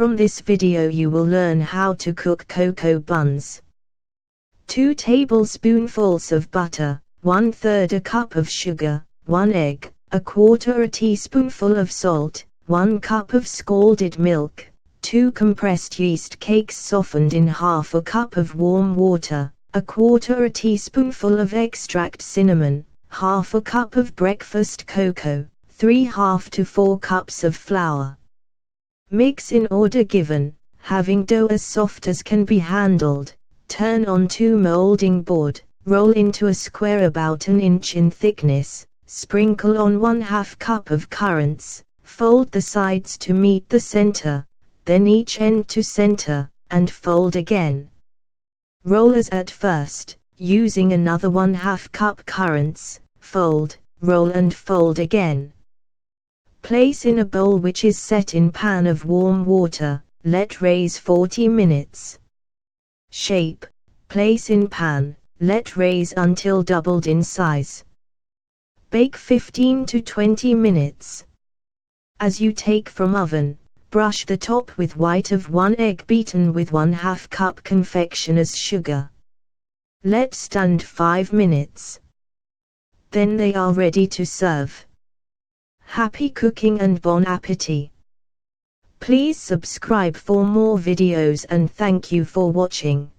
From this video you will learn how to cook cocoa buns. 2 tablespoonfuls of butter, 1/3 a cup of sugar, 1 egg, 1/4 teaspoonful of salt, 1 cup of scalded milk, 2 compressed yeast cakes softened in 1/2 cup of warm water, 1/4 teaspoonful of extract cinnamon, 1/2 cup of breakfast cocoa, 3/2 to 4 cups of flour. Mix in order given, having dough as soft as can be handled. Turn onto moulding board, roll into a square about an inch in thickness, sprinkle on 1/2 cup of currants, fold the sides to meet the center, then each end to center, and fold again. Roll as at first, using another 1/2 cup currants, fold, roll and fold again. Place in a bowl which is set in pan of warm water, let raise 40 minutes. Shape, place in pan, let raise until doubled in size. Bake 15 to 20 minutes. As you take from oven, brush the top with white of 1 egg beaten with 1/2 cup confectioners sugar. Let stand 5 minutes. Then they are ready to serve. Happy cooking and bon appétit! Please subscribe for more videos and thank you for watching.